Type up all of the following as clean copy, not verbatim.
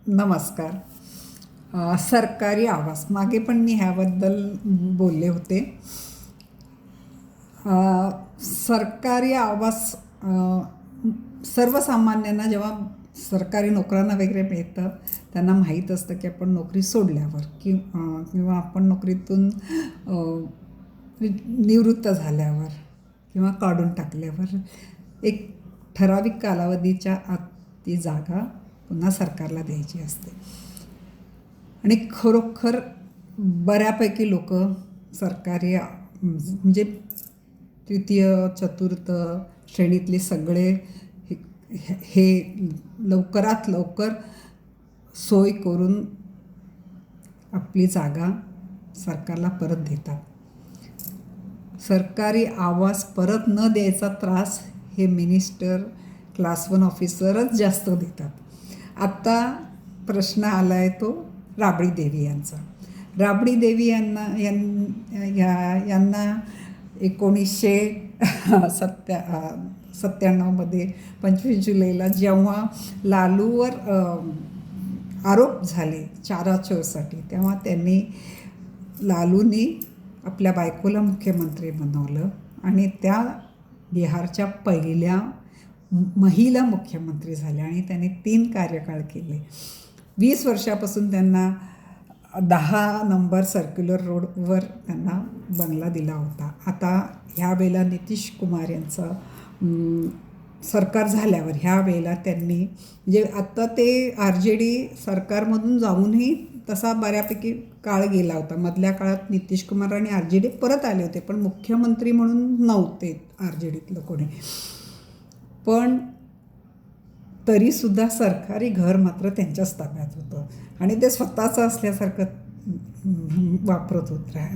नमस्कार. सरकारी आवास मागे पण मी ह्याबद्दल बोलले होते. सरकारी आवास सर्वसामान्यांना जेव्हा सरकारी नोकऱ्यांना वगैरे मिळतं त्यांना माहीत असतं की आपण नोकरी सोडल्यावर किंवा आपण नोकरीतून निवृत्त झाल्यावर किंवा काढून टाकल्यावर एक ठराविक कालावधीच्या आत ती जागा पुन्हा सरकारला द्यायची असते. आणि खरोखर बऱ्यापैकी लोक सरकारी म्हणजे तृतीय चतुर्थ श्रेणीतले सगळे हे लवकरात लवकर सोय करून आपली जागा सरकारला परत देतात. सरकारी आवास परत न द्यायचा त्रास हे मिनिस्टर क्लास 1 ऑफिसरच जास्त देतात. आत्ता प्रश्न आला आहे तो राबडी देवी यांचा. राबडी देवी यांना 1997मध्ये 25 जुलैला जेव्हा लालूवर आरोप झाले चाराचौरसाठी, तेव्हा लालूने आपल्या बायकोला मुख्यमंत्री बनवलं आणि त्या बिहारच्या पहिल्या महिला मुख्यमंत्री झाल्या आणि त्यांनी 3 कार्यकाळ केले. 20 वर्षापासून त्यांना 10 नंबर सर्क्युलर रोडवर त्यांना बंगला दिला होता. आता ह्या वेळेला नितीश कुमार यांचं सरकार झाल्यावर ह्या वेळेला त्यांनी म्हणजे आत्ता ते RJD सरकारमधून जाऊनही तसा बऱ्यापैकी काळ गेला होता. मधल्या काळात नितीश कुमार आणि RJD परत आले होते, पण मुख्यमंत्री म्हणून नव्हते RJDतलं कोणी. पण तरीसुद्धा सरकारी घर मात्र त्यांच्याच ताब्यात होतं आणि ते स्वतःचं असल्यासारखं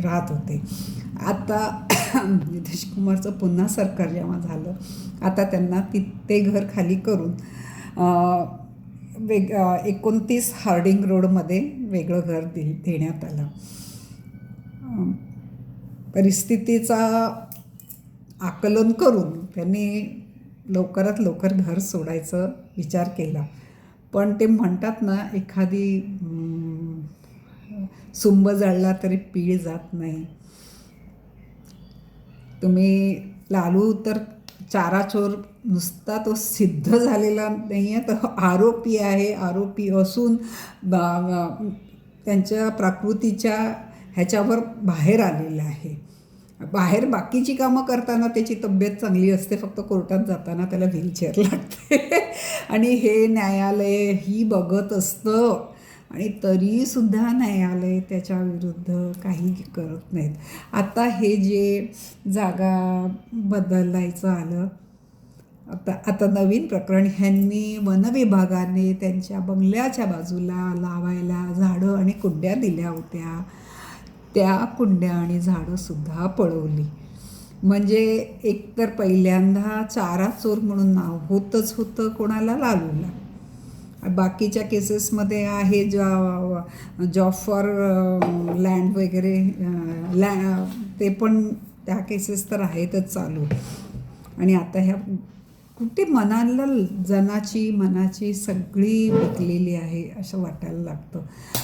राहत होते. आता नितीश कुमारचं पुन्हा सरकार जेव्हा झालं, आता त्यांना ते घर खाली करून 29 हार्डिंग रोडमध्ये वेगळं घर देण्यात आलं. परिस्थितीचा आकलन करून त्यांनी लवकरात लवकर घर सोडायचं विचार केला. पण ते म्हणतात ना, एखादी सुंब जळला तरी पीळ जात नाही. तुम्ही लालू तर चाराचोर नुसता तो सिद्ध झालेला नाही आहे, तर आरोपी आहे. आरोपी असून त्यांच्या प्रकृतीच्या ह्याच्यावर बाहेर आलेलं आहे. बाहेर बाकीची कामं करताना त्याची तब्येत चांगली असते, फक्त कोर्टात जाताना त्याला व्हीलचेअर लागते आणि हे न्यायालय ही बघत असतं आणि तरीसुद्धा न्यायालय त्याच्या विरुद्ध काही करत नाहीत. आता हे जे जागा बदलायचं आलं, आता नवीन प्रकरण, ह्यांनी वनविभागाने त्यांच्या बंगल्याच्या बाजूला लावायला झाडं आणि कुंड्या दिल्या होत्या. त्या कुंड्या आणि झाडंसुद्धा पळवली. म्हणजे एकतर पहिल्यांदा चाराचोर म्हणून नाव होतंच होतं कोणाला, लालूला. बाकीच्या केसेसमध्ये आहे जॉब फॉर लँड वगैरे ते पण त्या केसेस तर आहेतच चालू. आणि आता ह्या कुठे मनाची सगळी विकलेली आहे असं वाटायला लागतं.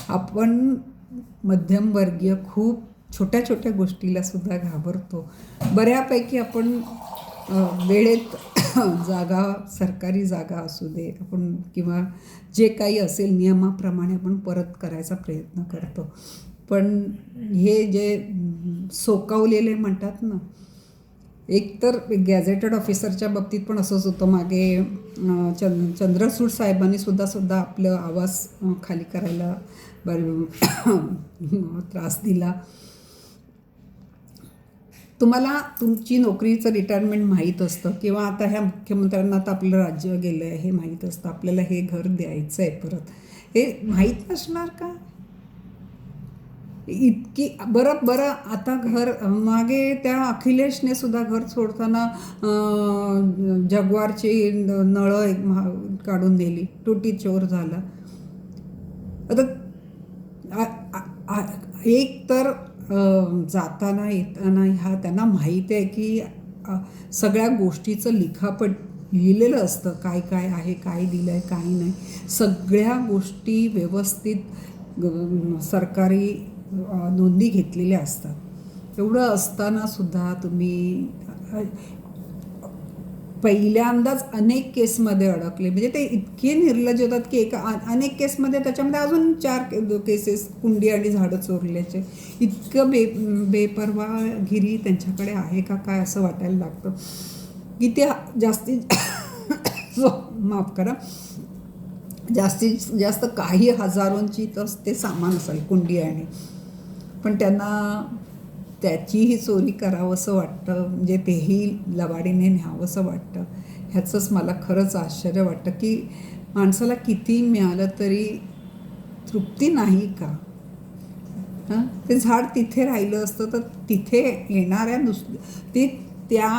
आपण मध्यमवर्गीय खूप छोट्या छोट्या गोष्टीला सुद्धा घाबरतो. बऱ्यापैकी आपण वेळेत सरकारी जागा असू दे आपण किंवा जे काही असेल नियमाप्रमाणे आपण परत करायचा प्रयत्न करतो. पण हे जे सोकावलेले म्हणतात ना, एकतर गॅझेटेड ऑफिसरच्या बाबतीत पण असंच होतं. मागे चंद्रचूड साहेबांनी सुद्धा आपलं आवास खाली करायला त्रास दिला. तुम्हाला तुमची नोकरीचं रिटायरमेंट माहीत असतं किंवा आता ह्या मुख्यमंत्र्यांना आता आपलं राज्य गेलं आहे हे माहीत असतं, आपल्याला हे घर द्यायचं आहे परत, हे माहीत नसणार का? इतकी बरं आता घर मागे त्या अखिलेशने सुद्धा घर सोडताना जग्वारची नळं काढून नेली, तुटी चोर झाला. आता एक तर जाताना येताना त्यांना माहीत आहे की सगळ्या गोष्टीचं लिखापट लिहिलेलं असतं काय काय आहे, काय दिलं आहे, काय नाही. सगळ्या गोष्टी व्यवस्थित सरकारी नोंदी घेतलेल्या असतात. एवढं असतानासुद्धा तुम्ही पहिल्यांदाच अनेक केसमध्ये अडकले. म्हणजे ते इतके निर्लज्ज होतात की अनेक केसमध्ये त्याच्यामध्ये अजून 4 केसेस कुंडी आणि झाडं चोरल्याचे. इतकं बेपरवागिरी त्यांच्याकडे आहे का काय असं वाटायला लागतं की ते जास्तीत माफ करा, जास्तीत जास्त काही हजारोंची तर ते सामान असेल कुंडी आणि, पण त्यांना त्याचीही चोरी करावंसं वाटतं, म्हणजे तेही लबाडीने न्यावंसं वाटतं. ह्याचंच मला खरंच आश्चर्य वाटतं की माणसाला किती मिळालं तरी तृप्ती नाही का? ते झाड तिथे राहिलं असतं तर तिथे येणाऱ्या ती त्या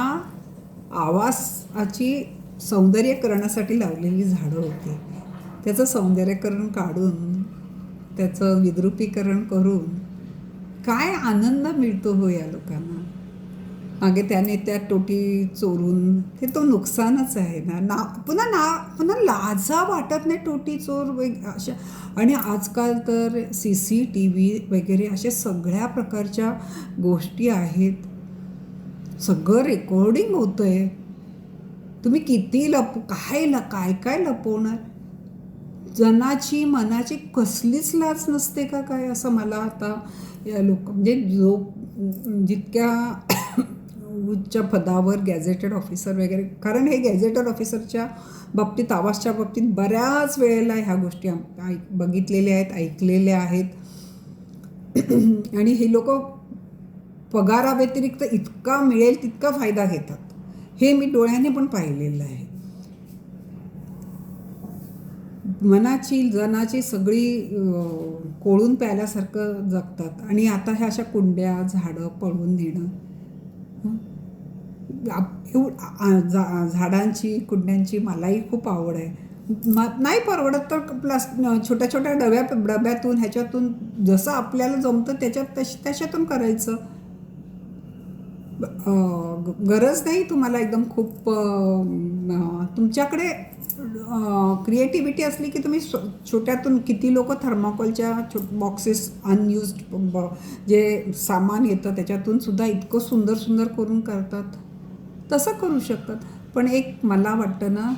आवासाची सौंदर्यकरणासाठी लावलेली झाडं होती. त्याचं सौंदर्यकरण काढून, त्याचं विद्रुपीकरण करून काय आनंद मिळतो हो या लोकांना. मागे त्याने त्या टोटी चोरून, ते तो नुकसानच आहे ना. पुन्हा लाजा वाटत नाही टोटी चोर अशा. आणि आजकाल तर CCTV वगैरे अशा सगळ्या प्रकारच्या गोष्टी आहेत. सगळं रेकॉर्डिंग होतं आहे. तुम्ही किती काय काय लपवणार? जनाची मनाची कसलीच लाज नसते का काय, असं मला आता या म्हणजे जितक्या उच्च पदावर गॅझेटेड ऑफिसर वगैरे, कारण हे गॅझेटेड ऑफिसरच्या बाबतीत, आवाजच्या बाबतीत बऱ्याच वेळेला ह्या गोष्टी बघितलेल्या आहेत, ऐकलेल्या आहेत. आणि हे लोक पगाराव्यतिरिक्त इतका मिळेल तितका फायदा घेतात. हे मी डोळ्याने पण पाहिलेलं आहे. मनाची जनाची सगळी कोळून प्यायल्यासारखं जगतात. आणि आता ह्या अशा कुंड्या झाडं पळून नेणं, झाडांची कुंड्यांची मलाही खूप आवड आहे. नाही परवडत तर छोट्या छोट्या डब्यातून ह्याच्यातून जसं आपल्याला जमतं त्याच्यातून करायचं. गरज नाही तुम्हाला एकदम खूप, तुमच्याकडे क्रिएटिव्हिटी असली की तुम्ही छोट्यातून, किती लोक थर्माकोलच्या बॉक्सेस अनयुज्ड जे सामान येतं त्याच्यातून सुद्धा इतकं सुंदर सुंदर करून करतात. तसं करू शकतात. पण एक मला वाटतं ना,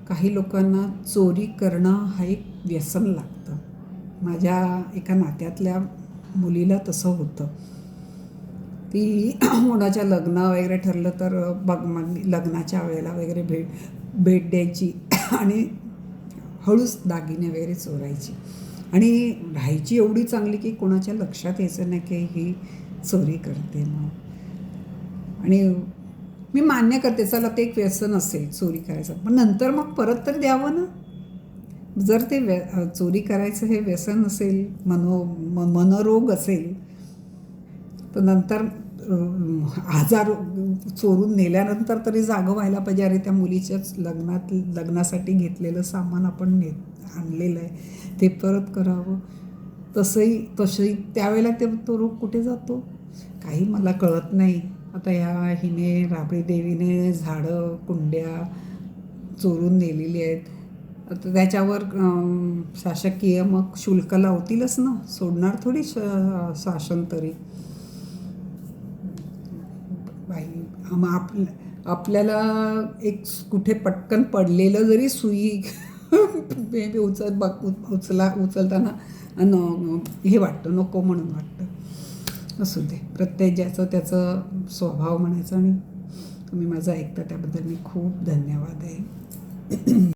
काही लोकांना चोरी करणं हा एक व्यसन लागतं. माझ्या एका नात्यातल्या मुलीला तसं होतं. ती कोणाच्या लग्न वगैरे ठरलं तर लग्नाच्या वेळेला वगैरे भेट द्यायची आणि हळूच दागिने वगैरे चोरायची आणि राहायची एवढी चांगली की कोणाच्या लक्षात यायचं नाही की ही चोरी करते मग. आणि मी मान्य करते, चला ते एक व्यसन असेल चोरी करायचं, पण नंतर मग परत तर द्यावं ना. जर ते चोरी करायचं हे व्यसन असेल, मनोरोग असेल, तर नंतर आजार चोरून नेल्यानंतर तरी जागं व्हायला पाहिजे. अरे त्या मुलीच्याच लग्नासाठी घेतलेलं सामान आपण आणलेलं आहे, ते परत करावं. तसंही त्यावेळेला तो रोग कुठे जातो काही मला कळत नाही. आता हिने राबडी देवीने झाडं कुंड्या चोरून नेलेली आहेत. आता त्याच्यावर शासकीय मग शुल्क लावतीलच ना, सोडणार थोडी शासन तरी. आपल्याला एक कुठे पटकन पडलेलं जरी सुई उचलताना हे वाटतं, नको म्हणून वाटतं. असू दे, प्रत्येक ज्याचं त्याचं स्वभाव म्हणायचा. आणि तुम्ही माझं ऐकता त्याबद्दल मी खूप धन्यवाद आहे.